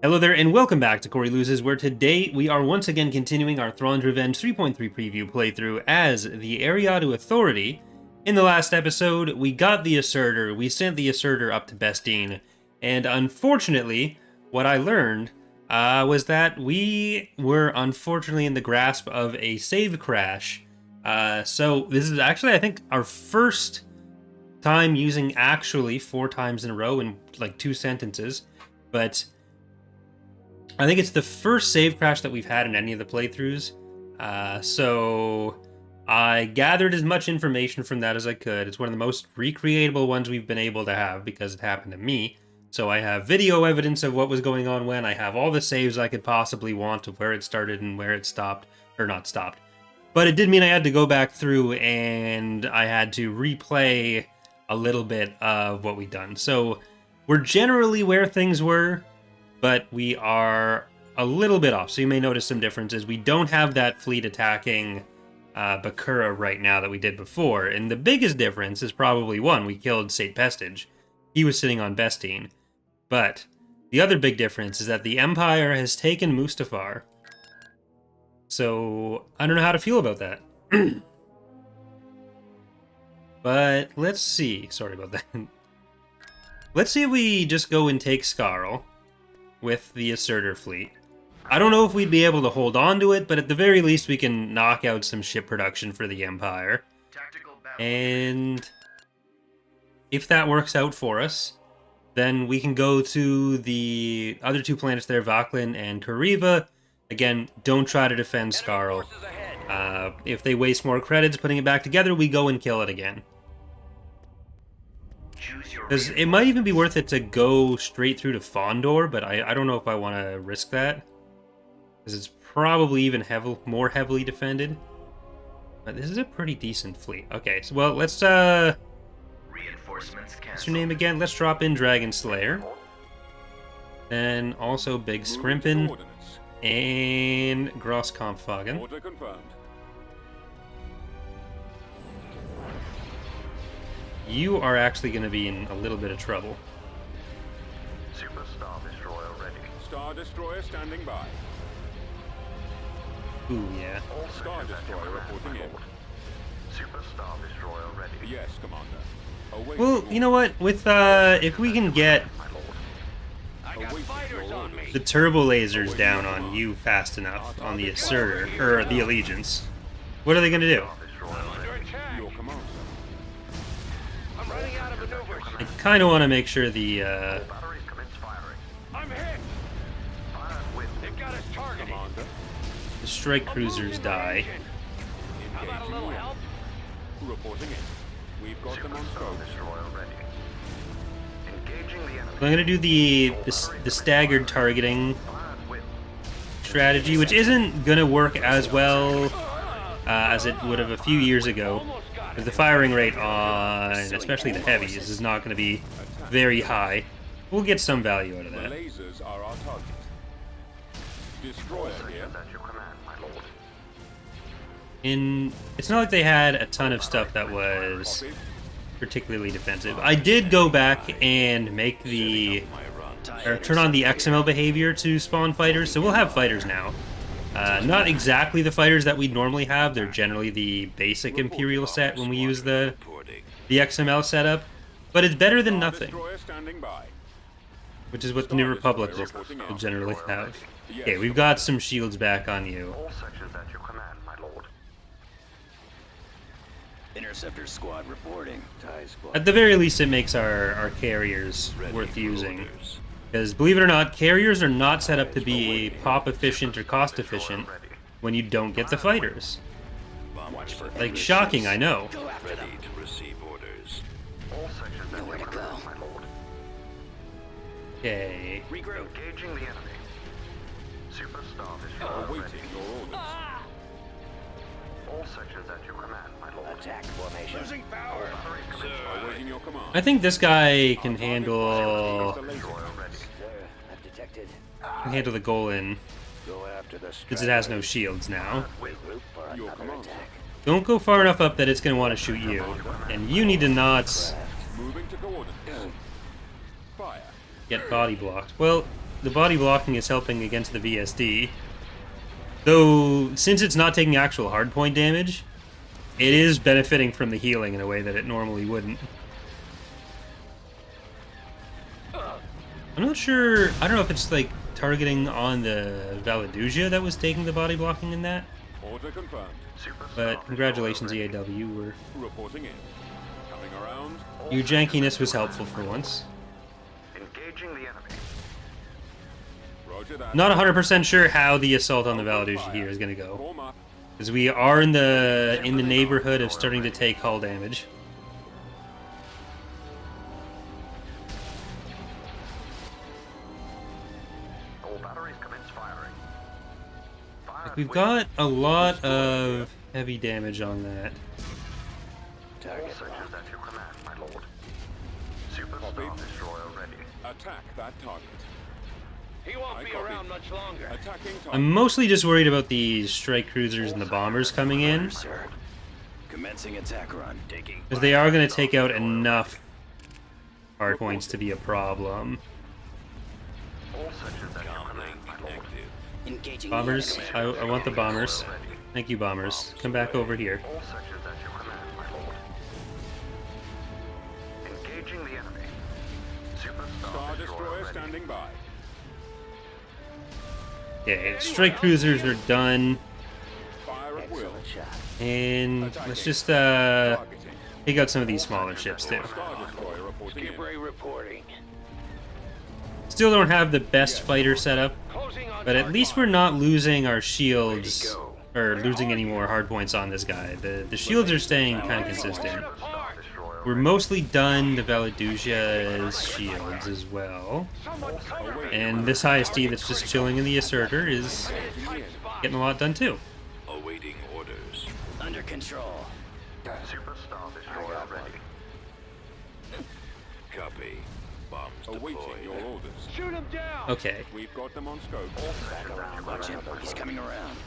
Hello there, and welcome back to Corey Loses, where today we are once again continuing our Thrawn's Revenge 3.3 preview playthrough as the Eriadu Authority. In the last episode, we got the Asserter, we sent the Asserter up to Bestine, and unfortunately, what I learned was that we were unfortunately in the grasp of a save crash. So this is actually, I think, our first time using actually 4 times in a row in like 2 sentences, but I think it's the first save crash that we've had in any of the playthroughs, so I gathered as much information from that as I could. It's one of the most recreatable ones we've been able to have because it happened to me. So I have video evidence of what was going on when. I have all the saves I could possibly want of where it started and where it stopped, or not stopped. But it did mean I had to go back through and I had to replay a little bit of what we'd done. So we're generally where things were, but we are a little bit off, so you may notice some differences. We don't have that fleet attacking Bakura right now that we did before, and the biggest difference is probably one, we killed St. Pestige. He was sitting on Bestine. But the other big difference is that the Empire has taken Mustafar. So I don't know how to feel about that. But let's see. Sorry about that. Let's see if we just go and take Scarl with the Asserter fleet. I don't know if we'd be able to hold on to it, but at the very least we can knock out some ship production for the Empire. And if that works out for us, then we can go to the other 2 planets there, Vaklin and Kariva. Again, don't try to defend Scarl. If they waste more credits putting it back together, we go and kill it again. Because it might even be worth it to go straight through to Fondor, but I don't know if I want to risk that. Because it's probably even more heavily defended. But this is a pretty decent fleet. Okay, so well, let's what's your name again? Let's drop in Dragon Slayer. Then also Big Scrimpin and Grosskampfhagen. You are actually going to be in a little bit of trouble. Super Star Destroyer ready. Star Destroyer standing by. Ooh, yeah. All Star Destroyer reporting in. Super Star Destroyer ready. Yes, Commander. Await Well, you know what? With if we can get My lord. I got fighters on me. the turbo lasers down on you fast enough on the Asserter, or the Allegiance, what are they going to do? Destroyer I'm under attack. Your command, sir. I'm running out of maneuvers. I kind of want to make sure the batteries commence firing. I'm hit. Fire with They've got us targeted. Commander. strike cruisers die. How about a little help? Reporting in. We've got them Super on Star scope. Destroyer ready. Engaging the enemy. So I'm going to do the staggered targeting Fire with strategy, which isn't going to work as well as it would have a few years ago. Because the firing rate on, especially the heavies, is not going to be very high. We'll get some value out of The that. lasers are our target. Destroyer here. at your command, my lord. It's not like they had a ton of stuff that was particularly defensive. I did go back and make turn on the XML behavior to spawn fighters, so we'll have fighters now. Not exactly the fighters that we'd normally have. They're generally the basic Imperial set when we use the XML setup, but it's better than nothing, Destroyer standing by. which is what the New Republic will generally have. Okay, we've got some shields back on you. All sections at your command, my lord. Interceptor squad reporting. TIE squad. At the very least, it makes our carriers worth using. Because, believe it or not, carriers are not set up to be pop efficient or cost efficient when you don't get the fighters. Watch for Like, shocking, I know. Go after them. To receive orders. All sections at Nowhere your to go. command, my lord. Okay. Regroup. Engaging the enemy. Super Star Destroyer ready. Awaiting your orders. All sections at your command, my lord. Attack formation. Losing power. Batteries commence firing. Awaiting your command. I think this guy can handle Destroyer ready. Sir, I've detected. the Golan, Go after the because it has no shields now. Regroup for Your another command. attack. Don't go far enough up that it's going to want to shoot you. And you need to not Moving to coordinates. Fire. get body blocked. Well, the body blocking is helping against the VSD. Though, since it's not taking actual hardpoint damage, it is benefiting from the healing in a way that it normally wouldn't. I'm not sure, I don't know if it's like targeting on the Valaduja that was taking the body blocking in that. Order confirmed. But congratulations, EAW. Reporting in. Coming around. Your jankiness was helpful for once. Engaging the enemy. Roger that. Not 100% sure how the assault on the Valaduja here is going to go, Form up. because we are in the neighborhood of starting to take hull damage. All batteries commence firing. Fire We've got a lot of heavy damage on that. all sectors at your command, my lord. Super Copy. Star Destroyer ready. Attack that target. He won't I be copy. around much longer. Attacking target. I'm mostly just worried about the strike cruisers and the bombers coming in, Sir. Commencing attack run. Taking. because they are going to take out enough hard points to be a problem. All sectors at your command, my lord. Engaging. Bombers, I want the bombers. Thank you, bombers. Come back over here. All sectors at your command, my lord. Engaging the enemy. Super Star Star Destroyer Destroyer ready. standing by. Okay, strike cruisers are done, Fire at will. Excellent shot. and let's just Targeting. take out some of these smaller ships too. Star Destroyer reporting in. Skipper reporting. Still don't have the best fighter setup, Closing on but at target. least we're not losing our shields, or losing any more hard points on this guy. The shields are staying kind of consistent. Star Destroyer We're mostly done the Valaduja's shields as well. Someone cover me. And this ISD that's just chilling in the Asserter is Tight spot. getting a lot done too. Awaiting orders. Under control. Super Star Destroyer ready. Copy. Bombs Awaiting your orders. Shoot him down. Okay, We've got them on scope. All sectors at your Watch him. command, my He's lord. coming around.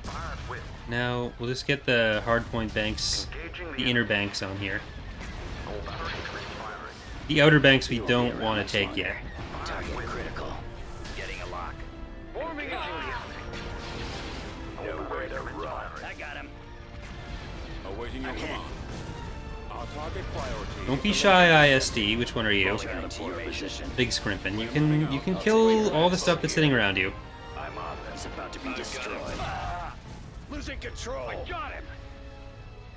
Fire at will. now we'll just get the hardpoint banks, Engaging the inner banks on here. All batteries commence firing. The outer banks we don't want to take yet. Target critical. Getting a lock. Forming Engaging up. the enemy. All batteries commence firing. I got him. Awaiting your command. Our target priority. Don't be is the shy, ISD. Which one are you? Turn to your position. Big Scrimpin. You can kill all the stuff that's sitting around you. I'm on. He's about to be destroyed. Losing control. I got him.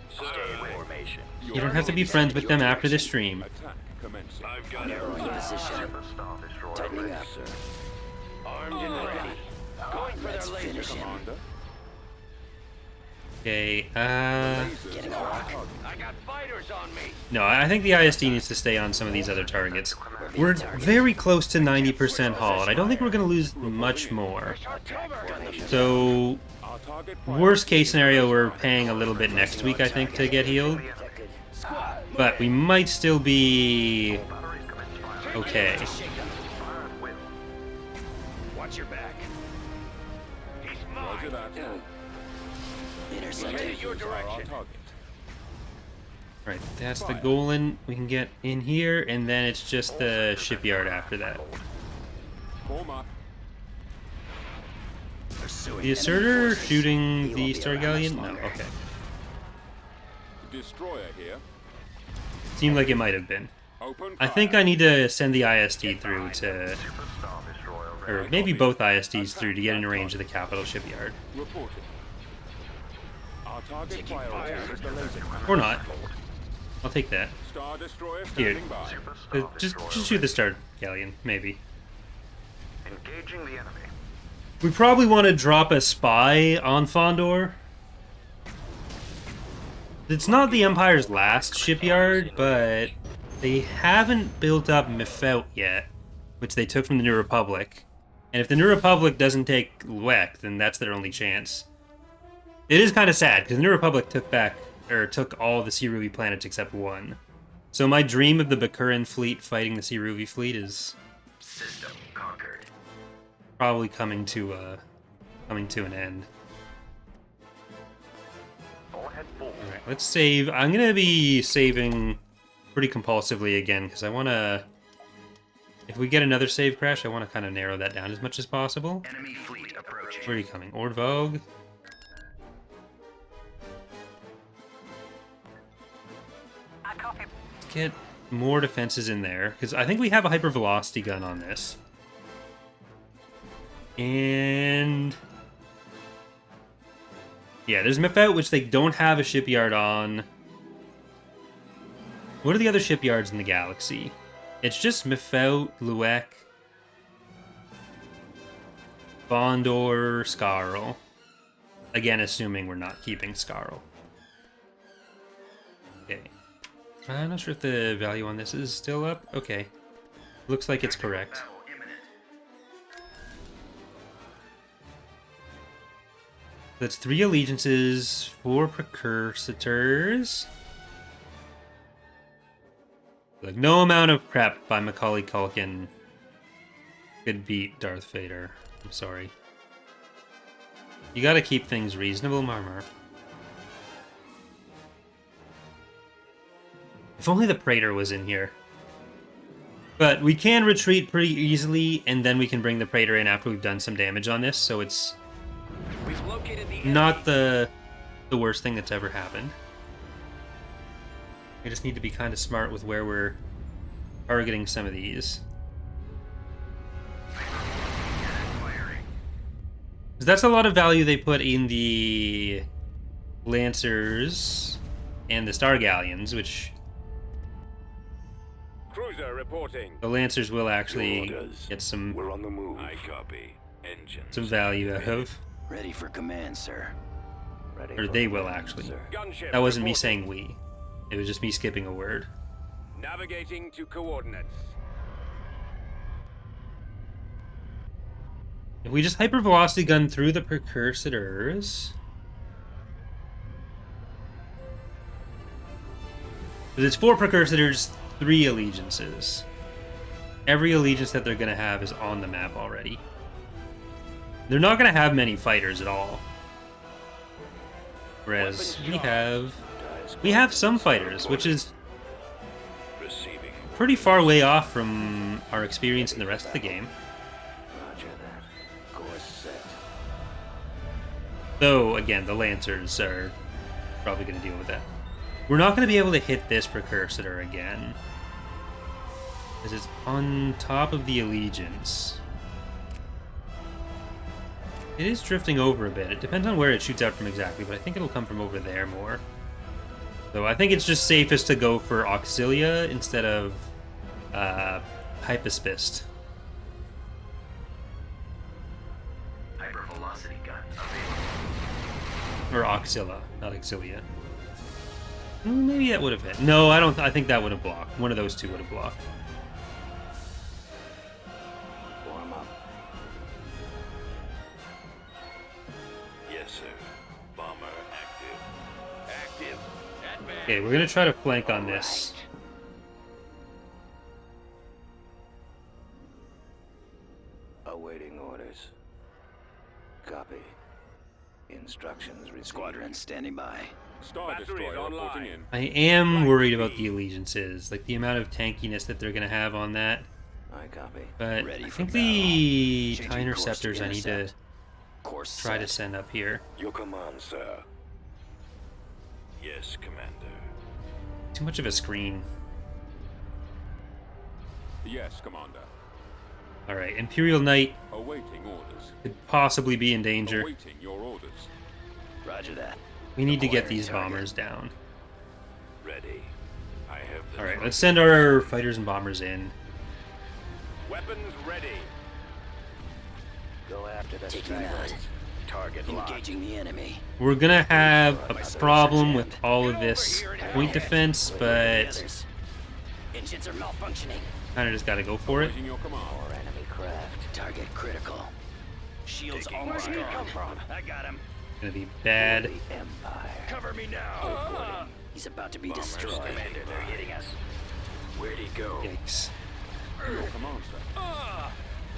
Stay in formation. You don't have to be friends with them after the stream. Attack commencing. I've got narrowing position. Super Star Destroyer Tightening ready. up, sir. Armed and ready. Going for Let's their laser finish him. Commander. Okay, Getting a lock. I got fighters on me. no, I think the ISD needs to stay on some of these other targets. We're very close to 90% haul, and I don't think we're going to lose much more. Shot cover. So, Our target worst case scenario, we're paying a little bit next week, I think, to get healed. Detected. Squad. But we might still be Batteries commence firing. okay. Shake him. Fire at will. Watch your back. He's Roger mine. that. Intercepted. Headed your Our direction. target. Right, that's the Golan. We can get in here, and then it's just the Shipyard after that. Form up. Pursuing The enemy Asserter forces. shooting He the won't be Star around Galleon? much No, longer. okay. Destroyer here. Seemed like it might have been. Open I think fire. I need to send the ISD through to, Super Star Destroyer or ready. maybe both ISDs through to get in range of the capital Shipyard. Reporting. Our target Taking priority fire. is the laser. Or not. I'll take that. Star Destroyer Here. standing by. Super Star Just Destroyer shoot the Star Galleon, maybe. ready. Engaging the enemy. We probably want to drop a spy on Fondor. It's not the Empire's last shipyard, but they haven't built up Mifelt yet, which they took from the New Republic. And if the New Republic doesn't take Luek, then that's their only chance. It is kind of sad, because the New Republic took all the Siruvi planets except one. So my dream of the Bakuran fleet fighting the Siruvi fleet is System conquered. probably coming to an end. All head full. Alright, let's save. I'm gonna be saving pretty compulsively again, because I wanna If we get another save crash, I want to kind of narrow that down as much as possible. Enemy fleet approaching. Where are you coming? Ordvogue? Let's get more defenses in there, because I think we have a hypervelocity gun on this. And... yeah, there's Mephout, which they don't have a shipyard on. What are the other shipyards in the galaxy? It's just Mephout, Luek, Fondor, Scarl. Again, assuming we're not keeping Scarl. Okay. I'm not sure if the value on this is still up. Okay. Looks like it's correct. Battle imminent. That's 3 allegiances, 4 precursors. Like, no amount of prep by Macaulay Culkin could beat Darth Vader. I'm sorry. You gotta keep things reasonable, Marmar. If only the Praetor was in here. But we can retreat pretty easily, and then we can bring the Praetor in after we've done some damage on this, so it's We've located the not the worst thing that's ever happened. We just need to be kind of smart with where we're targeting some of these. Because that's a lot of value they put in the Lancers and the Star Galleons, which Cruiser reporting. the Lancers will actually Orders. get some We're on the move. I copy. Engines. value out of. Ready for command, sir. Ready Or for they will, command, actually. sir. Gunship That wasn't me reporting. saying we. It was just me skipping a word. Navigating to coordinates. If we just hypervelocity gun through the precursors... because it's 4 precursors, 3 allegiances. Every allegiance that they're going to have is on the map already. They're not going to have many fighters at all. Whereas we have some fighters, which is Receiving. pretty far way off from our experience in the rest of the game. Roger that. Course set. Though, again, the Lancers are probably going to deal with that. We're not going to be able to hit this precursor again, because it's on top of the Allegiance. It is drifting over a bit. It depends on where it shoots out from exactly, but I think it'll come from over there more. So I think it's just safest to go for Auxilia instead of Hypaspist. Hypervelocity gun available. Or Auxilla, not Auxilia. Maybe that would have hit. No, I don't. I think that would have blocked. One of those two would have blocked. Warm up. Yes, sir. Bomber active. Active. Advance. Okay, we're gonna try to flank on this. Awaiting orders. Copy. Instructions received. Squadron standing by. Star Batteries Destroyer online. reporting in. I am worried about the allegiances, like the amount of tankiness that they're gonna have on that. I copy. But Ready I for think battle. the Changing TIE interceptors I need to intercept. Course try to set. send up here. Your command, sir. Yes, Commander. Too much of a screen. Yes, Commander. All right, Imperial Knight Awaiting orders. could possibly be in danger. Awaiting your orders. Roger that. We need to get Acquiring these target. bombers down. Ready. I have the All right, truck. let's send our fighters and bombers in. Weapons ready. Go after the Taking stragglers. that. Target locked. Engaging the enemy. We're gonna have a problem with all of this point defense, but Others. Engines are malfunctioning. kind of just gotta go for it. Awaiting your command. More enemy craft. Target critical. Shields Taking almost Where'd you gone. come from? I got him. Gonna be bad. The Empire. Cover me now. He's about to be Bomber destroyed. standing Commander, they're by. hitting us. Where'd he go? Yikes. Your command, sir.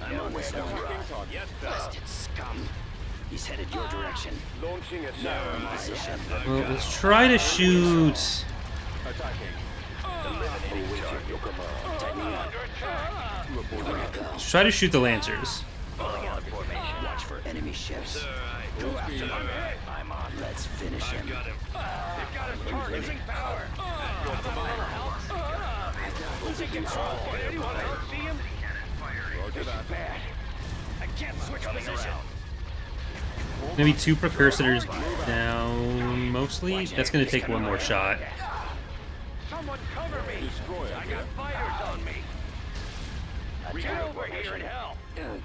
I'm on this Attacking one. target. Yes, sir. Blasted scum. He's headed your direction. Launching a Now in shot. position. Well, let's try to shoot. Attacking. Let's try to shoot the Lancers. Watch for enemy ships. I'm on. Let's finish him. Losing power. Losing control. Anyone else see him? This is bad. I can't switch position. Maybe 2 precursors down, mostly. That's going to take one more shot. Someone cover me. I got fighters on me. Get over here in hell.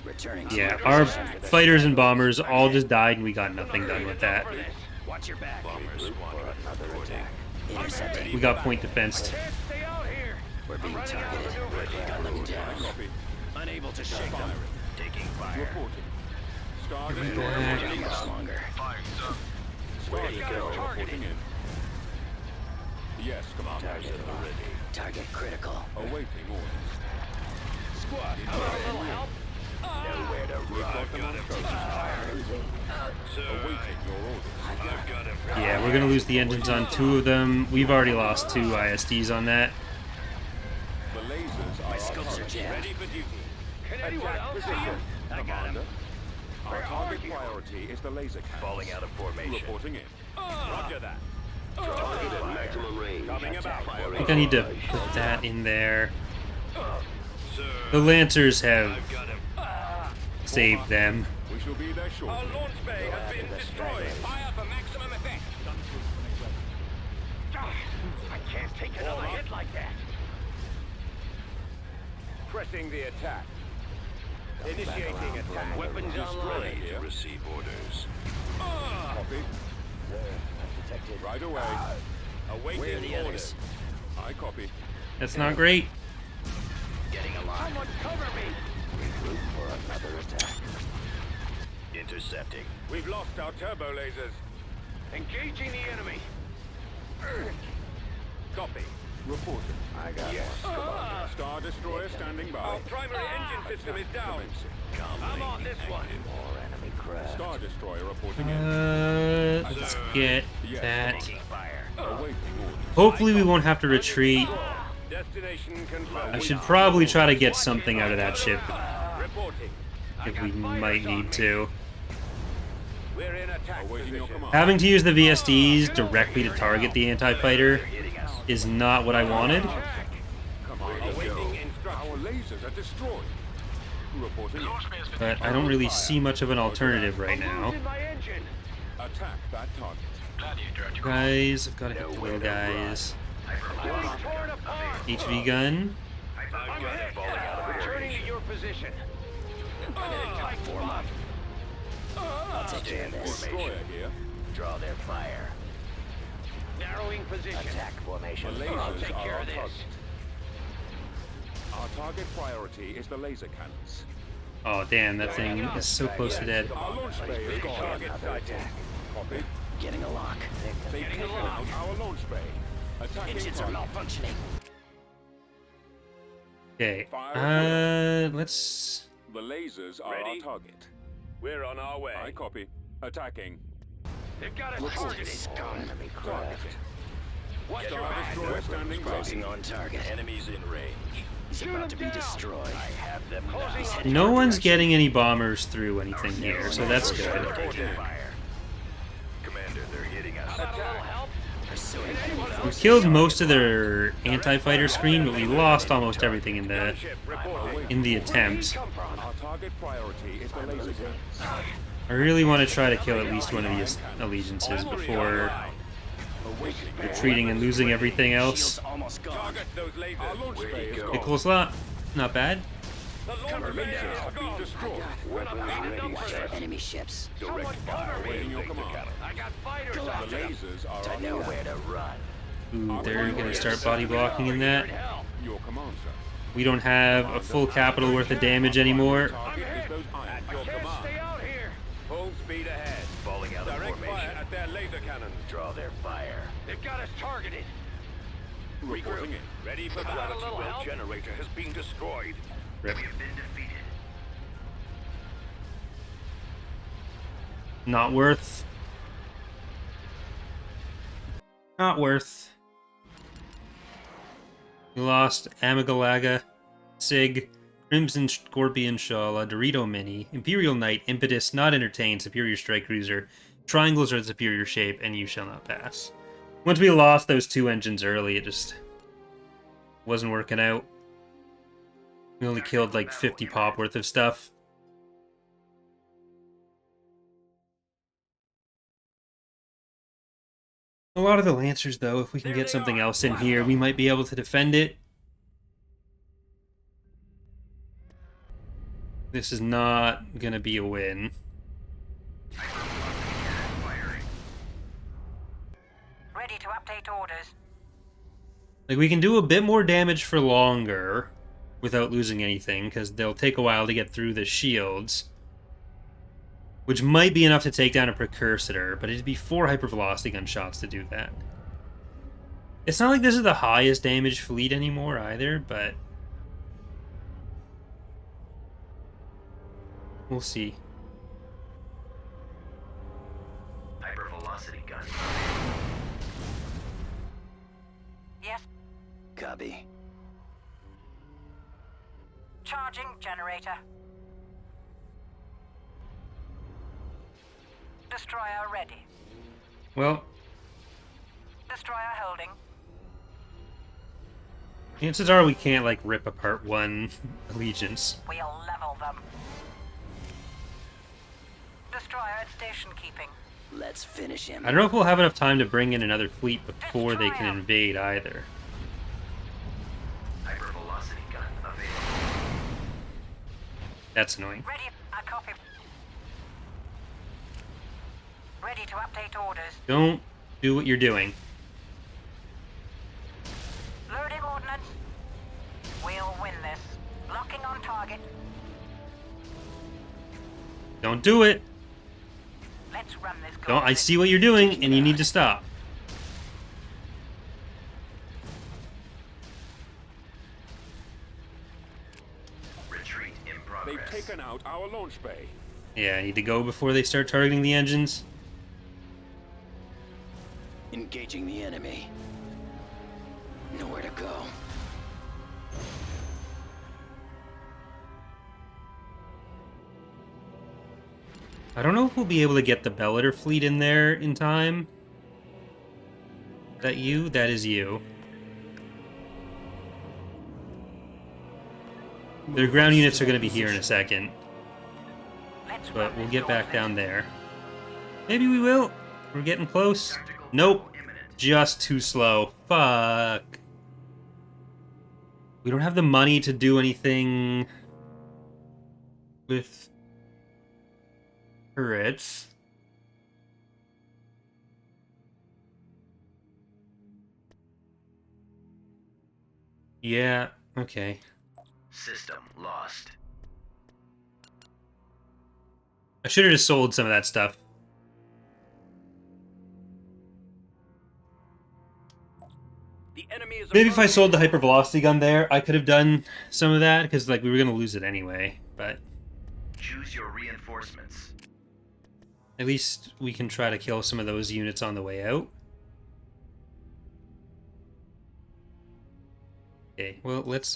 Returning. Yeah, our fighters and bombers all just died, and we got nothing done with that. Watch your back. Another attack. Intercepting. We got point defensed. Can't stay out here. We're being targeted. Got them down. Unable to shake them. Taking fire. Star Back. Not much longer. Where you go? Reporting in. Yes, Commander. Target critical. Awaiting orders. Squad, how about a little help? Nowhere to run. Awaiting your orders. Yeah, we're going to lose the engines on 2 of them. We've already lost 2 ISDs on that. The lasers My are scopes are jammed. ready for duty. Can anyone Attack else see position, him? I got him. Commander. Our Where are target you? priority is the laser cannons. Falling out of formation. Reporting in. Roger that. Target at maximum range. Coming about. I think I need to put that in there. The Lancers have saved them. We shall be there shortly. Our launch bay has been destroyed. Fire for maximum effect. I can't take another hit like that. Pressing the attack. Initiating attack. Weapons online. Ready to Receive orders. Copy. Right away. Where are Awaiting the orders. others? I copy. That's not great. Getting a lock. Someone cover me. Regroup for another attack. Intercepting. We've lost our turbo lasers. Engaging the enemy. Copy. Reporting. I got one. Star Destroyer standing by. Our primary engine system is down. I'm on this one. More enemy craft. Star Destroyer reporting in. Let's get that. Fire. Awaiting orders. Hopefully we won't have to retreat. Destination confirmed. I should probably try to get something out of that ship Reporting. if we might need to. We're in attack awaiting your command. Having to use the VSDs directly to target the anti-fighter is not what I wanted. Awaiting instruction. Our lasers are destroyed. Reporting in. But I don't really see much of an alternative right now. Losing my engine. Attack that target. Guys, I've got to hit the little guys. Being torn apart. HV gun. I'm hit. Returning to your position. I'm in a tight spot. I'll take care of this. Destroyer here. Draw their fire. Narrowing position. Attack The formation. I'll lasers take are care our of this. target. Our target priority is the laser cannons. Oh damn, that thing is so close to dead. Our launch bay is gone. Target sighted. Copy. Getting a lock. They've taken out our launch bay. Attacking Engines are target. malfunctioning. Okay, let's... The lasers are Ready? our target. We're on our way. I copy. Attacking. They've got us Looks to targeted. be scum. Enemy craft. Watch your Star back. Destroyer standing by. Closing on target. Enemies in range. He's Shoot about him to be down. destroyed. Have them Closing now. on No our one's direction. getting any bombers through anything here, so that's good. Taking fire. Commander, they're hitting us. How about a little help? Pursuing Anyone We else? killed most of their anti-fighter screen, but we lost almost everything in the Ship reporting. attempt. Where'd he come from? Our target priority is the laser cannons. I really want to try to kill at least one of these allegiances before retreating and losing everything else. Shield's almost gone. Target those lasers. Our launch bay is Okay, gone. cool slot. Not bad. The launch bay is gone. Destroyed. Watch for enemy ships. Someone cover me. Awaiting your command. I got fighters The out there. lasers are I our know target. where to run. Ooh, they're gonna start body blocking in that. Hell. Your command, sir. We don't have a full capital worth of damage anymore. Target is those iron. At your Can't command. stay out here. Full speed ahead. Falling out of Direct fire formation. at their laser cannons. Draw their fire. They've got us targeted. Reporting in. Ready for How about a battle. little help? Generator has been destroyed. Rip. We've been defeated. Not worth. Not worth. We lost Amygalaga, Sig, Crimson Scorpion Shala, Dorito Mini, Imperial Knight, Impetus, Not Entertained, Superior Strike Cruiser, Triangles are the superior shape, and You Shall Not Pass. Once we lost those 2 engines early, it just wasn't working out. We only killed like 50 pop worth of stuff. A lot of the Lancers, though, if we can get something else in here, we might be able to defend it. This is not gonna be a win. Ready to update orders. Like, we can do a bit more damage for longer without losing anything, because they'll take a while to get through the shields. Which might be enough to take down a Precursor, but it'd be 4 hypervelocity gunshots to do that. It's not like this is the highest damage fleet anymore either, but we'll see. Hypervelocity gun. Yes. Copy. Charging generator. Destroyer ready. Well, Destroyer holding. chances are we can't, like, rip apart one Allegiance. We'll level them. Destroyer at station keeping. Let's finish him. I don't know if we'll have enough time to bring in another fleet before they can invade either. Hypervelocity gun available. That's annoying. Ready. I copy. Ready to update orders. Don't do what you're doing. Loading ordnance. We'll win this. Locking on target. Don't do it. Let's run this. Don't. I see what you're doing, and you need to stop. Retreat in They've progress. taken out our launch bay. Yeah, I need to go before they start targeting the engines. Engaging the enemy. Nowhere to go. I don't know if we'll be able to get the Bellator fleet in there in time. Is that you? That is you. Their ground units are going to be here in a second. But we'll get back down there. Maybe we will. We're getting close. Nope. Just too slow. Fuck. We don't have the money to do anything with turrets. Yeah, okay. System lost. I should have just sold some of that stuff. The enemy is Maybe if I sold the hypervelocity gun there, I could have done some of that, because like we were gonna lose it anyway, but Choose your reinforcements. at least we can try to kill some of those units on the way out. Okay, well let's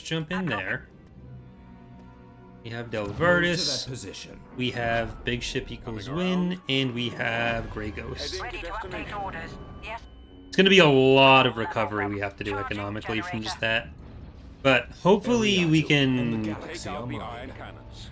jump in there. We have Delvardis, position. we have Big Ship equals win, and we have Grey Ghost. Ready to update orders. Yes. It's going to be a lot of recovery we have to do economically from just that. But hopefully we can Take out the iron cannons.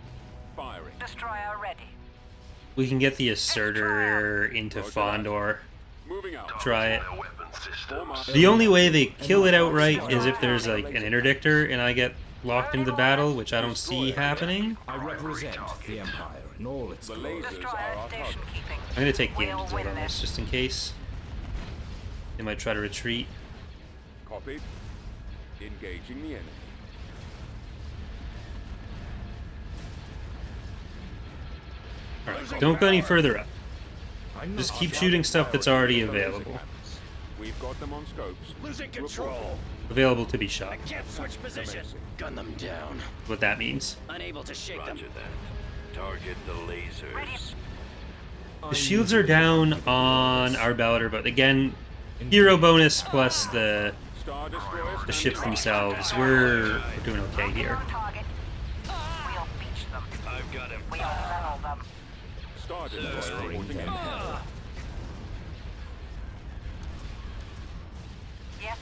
Firing. Destroyer ready. get the Asserter into Fondor. Moving out. Try it. Form up. The only way they kill it outright is if there's like an interdictor and I get locked into the battle, which I don't see happening. I represent the Empire in all its The glory. lasers Destroyer are at our station target. keeping. I'm going to take the We'll engines win out on this this. just in case. They might try to retreat. Copied. Engaging the enemy. Alright, don't go any further up. I'm Just not keep shooting stuff that's already The laser available. cannons. We've got them on scopes. losing Report. control. Available to be shot. Can't switch position. Commencing. Gun them down. What that means. Unable to shake them. that. Target the lasers. Ready. The shields are down on our Bellator, but again, hero bonus plus the Star Destroyer the standing ships by. themselves, we're doing okay here. On target. We'll beach them. I've got him. We'll level them. Star Destroyer Bring reporting them in. hell. Yes.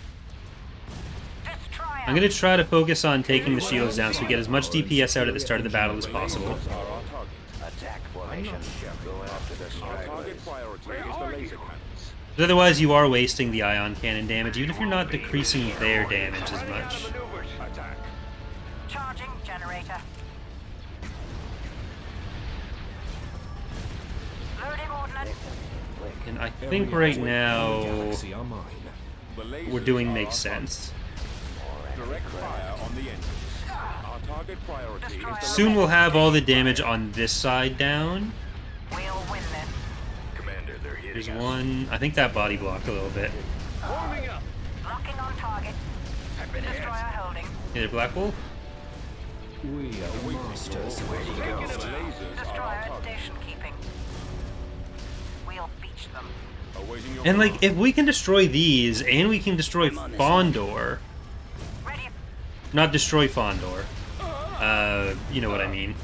Destroyer. I'm going to try to focus on taking the shields down so we get as much DPS out at the start of the battle as possible. Are our targets. Attack formation. Go after the Our stragglers. target priority is the laser cannons. But otherwise, you are wasting the ion cannon damage, even if you're not decreasing their damage as much. Attack. Charging generator. Loading ordnance. And I think right now, Galaxy are mine. The lasers we're doing are makes our target. sense. Direct fire on the engines. Our target priority is the Soon we'll have all the damage on this side down. We'll win this. Commander, they're There's hitting us. one. I think that body blocked a little bit. Warming up. Locking on target. Destroyer holding. Either Black Wolf? We are masters of lasers are Destroyer our at target. station keeping. We'll beach them. Awaiting your And like, command. if we can destroy these, and we can destroy Fondor, Ready. not destroy Fondor, you know what I mean.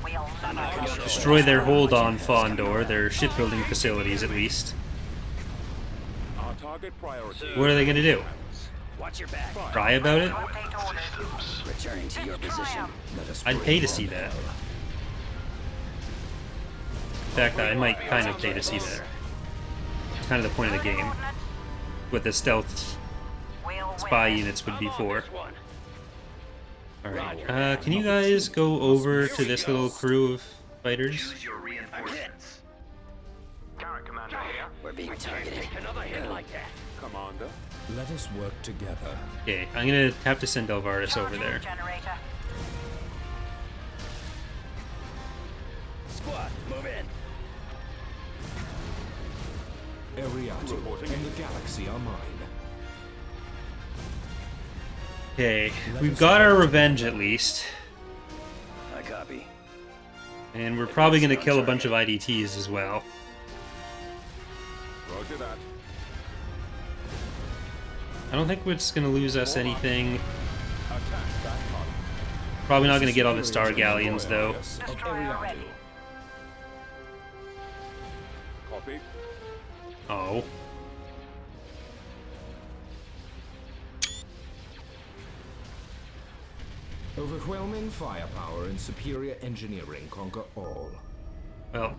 We'll level them. Destroy their hold on Fondor, their shipbuilding facilities at least. Our target priority. What are they gonna do? Watch your back. Cry about it? Update orders. Returning to your position. Let us I'd bring pay to them see that. hell. In fact, I might kind of pay to see that. It's kind of the point of the game. Ordnance. What the stealth We'll win spy this. units would be for. One. Alright, can you guys go over to this little crew of fighters? Your reinforcements. Current commander here. We're being targeted. Another hit like that. Commander. Let us work together. Okay, I'm gonna have to send Delvardis over Charging there. Generator. Squad, move in. Eriadu and the galaxy are mine. Okay, we've got our revenge at least. I copy. And we're probably gonna kill a bunch of IDTs as well. Roger that. I don't think it's gonna lose us anything. Attack that target. Probably not gonna get all the Star Galleons though. Of Destroyer Eriadu. ready. Copy. Oh. Overwhelming firepower and superior engineering conquer all. Well,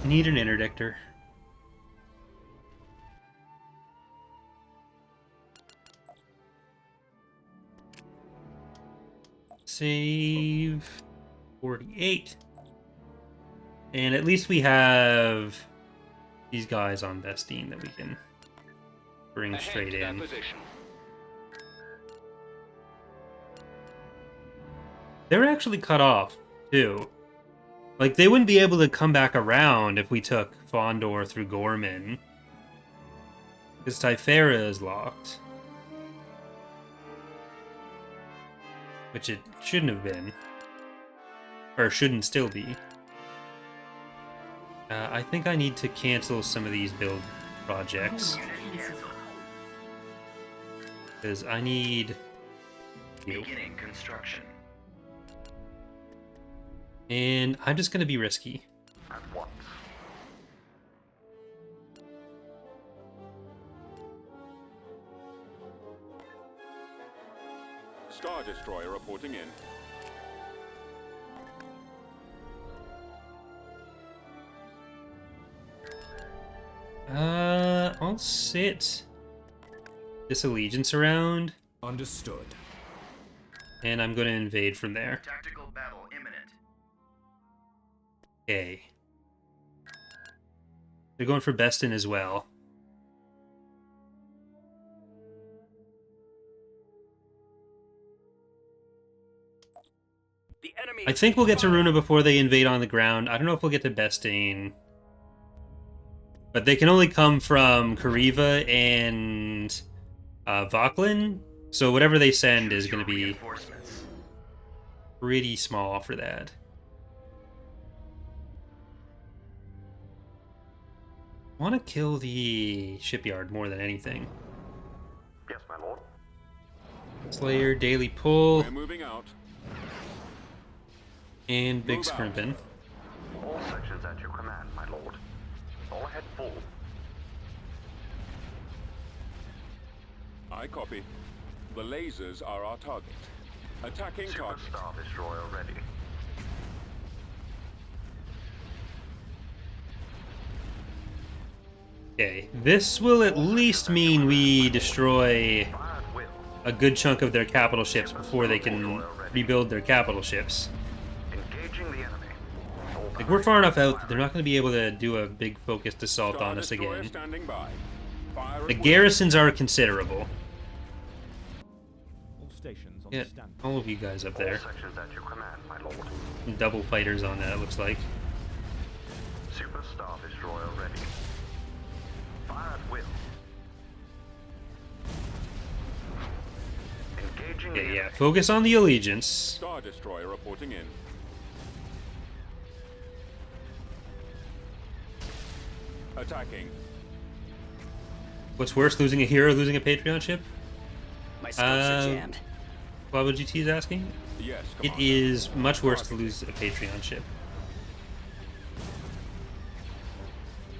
need an interdictor. Save 48. And at least we have these guys on Bestine that we can bring straight in. They're actually cut off, too. Like, they wouldn't be able to come back around if we took Fondor through Gorman. Because Typhera is locked. Which it shouldn't have been. Or shouldn't still be. I think I need to cancel some of these build projects. Because I need you. Beginning construction. And I'm just going to be risky. At once. Star Destroyer reporting in. I'll sit this allegiance around, Understood. and I'm going to invade from there. Tactical battle imminent. Okay. They're going for Bestine as well. The enemy. I think we'll get to Runa before they invade on the ground. I don't know if we'll get to Bestine. But they can only come from Kariva and Vauclin. So whatever they send is going to be Reinforcements. pretty small for that. I want to kill the shipyard more than anything. Yes, my lord. Slayer, Daily Pull, We're moving out. and Big Move out. Scrimpin. All sections at your command, my lord. All ahead full. I copy. The lasers are our target. Attacking Super target. Star Destroyer ready. Okay, this will at least mean we destroy Fire at will. a good chunk of their capital ships before they can rebuild their capital ships. Engaging the enemy. All Like, we're far enough out that they're not going to be able to do a big focused assault Star on us Destroyer again. standing by. Fire The at will. garrisons are considerable. All stations on Yeah, standby. all of you guys up there. All sections at your command, my lord. Double fighters on that, it looks like. Super Star Destroyer ready. Fire at will. Engaging the Okay, yeah, enemy. focus on the Allegiance. Star Destroyer reporting in. Attacking. What's worse, losing a hero or losing a Patreon ship? My scopes are Uh, jammed. Baba GT is asking? Yes, It Commander. is much worse to lose a Patreon ship.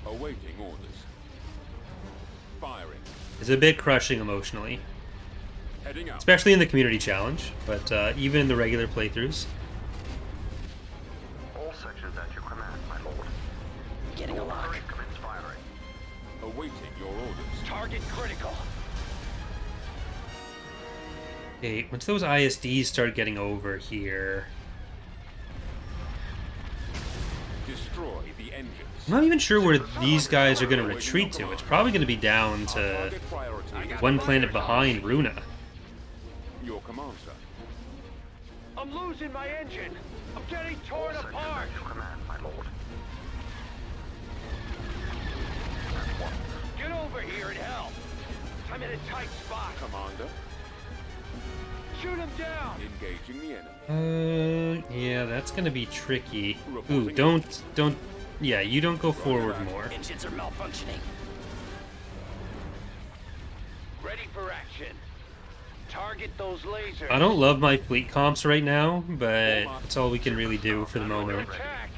Awaiting orders. Firing. It's a bit crushing emotionally, Heading out. especially in the community challenge, but even in the regular playthroughs. All sections at your command, my lord. Getting a lock. Commence firing. Awaiting your orders. Target critical. Okay, once those ISDs start getting over here, Destroy the engines. I'm not even sure where these guys are going to retreat to. It's probably going to be down Our to target priority is one planet behind Runa. your command, sir. I'm losing my engine. I'm getting torn All sections apart. at your command, my lord. Get over here and help. I'm in a tight spot. Commander, Shoot him down. engaging the enemy. Yeah, that's going to be tricky. Ooh, don't, yeah, you don't go forward more. Engines are malfunctioning. Ready for action. Target those lasers. I don't love my fleet comps right now, but it's all we can really do for the Under moment. attack.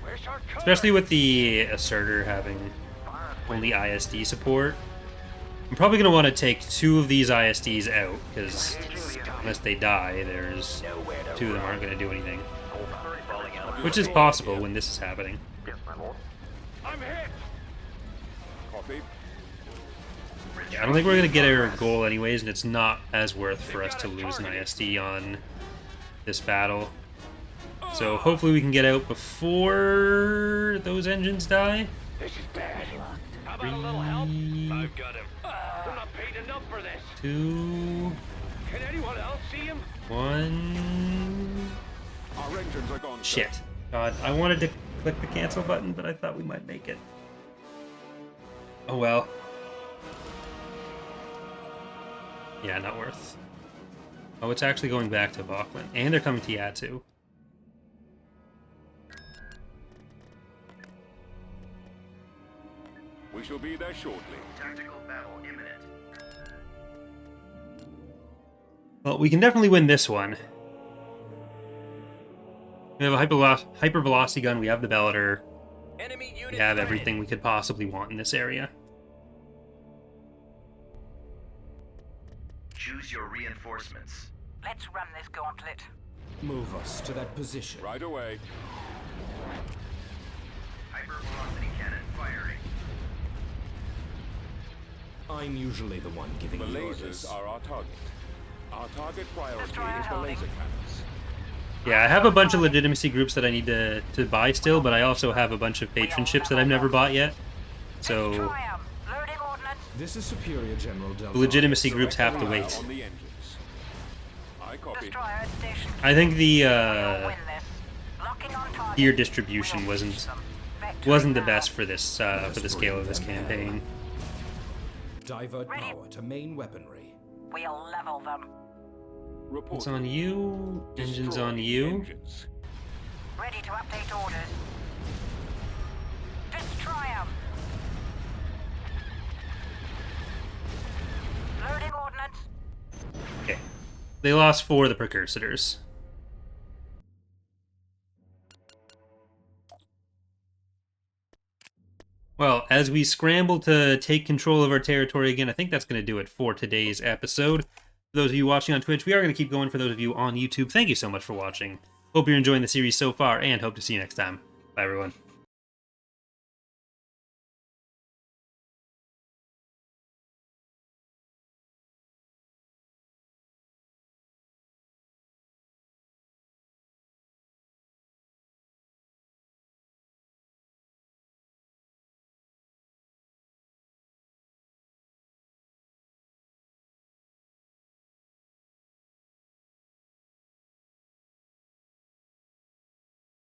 Where's our cover? Especially with the Asserter having only ISD support. I'm probably going to want to take 2 of these ISDs out, because unless they die, there's Nowhere to 2 of them run. aren't going to do anything. All battery Falling out of Which is possible when this is happening. Yes, my lord. I'm hit. Copy. Yeah, I don't think we're going to get our goal anyways, and it's not as worth for us to lose an ISD on this battle. So hopefully we can get out before those engines die. This is bad. How about a little help? 3, I've got him. I'm not paid enough for this. 2, Can anyone else see him? 1... Our engines are gone, sir. Shit. God, I wanted to click the cancel button, but I thought we might make it. Oh well. Yeah, not worth. Oh, it's actually going back to Vauclin. And they're coming to Yatsu. We shall be there shortly. Tactical battle imminent. Well, we can definitely win this one. We have a hypervelocity gun, we have the Bellator, Enemy unit we have sighted. everything we could possibly want in this area. Choose your reinforcements. Let's run this gauntlet. Move us to that position. Right away. Hypervelocity cannon firing. I'm usually the one giving The the lasers orders. are our target. Our target priority Destroyer is the holding. laser cannons. Yeah, I have a bunch of legitimacy groups that I need to buy still, but I also have a bunch of patron ships that I've never bought yet. So Destroy 'em. Loading ordnance. This is Superior General Del the legitimacy Valle. groups have to Fire wait. on the engines. I copy. Destroyer at station. I think the We'll win this. Locking on target. gear distribution We'll wasn't reach them. Vectoring wasn't the now. best for this for the scale of this campaign. Divert Ready. power to main weaponry. We'll level them. Report. It's on you. Engines Destroy on the you. engines. Ready to update orders. Destroy 'em. Loading ordnance. Okay. They lost 4 of the precursors. Well, as we scramble to take control of our territory again, I think that's going to do it for today's episode. For those of you watching on Twitch, we are going to keep going. For those of you on YouTube, thank you so much for watching. Hope you're enjoying the series so far, and hope to see you next time. Bye, everyone.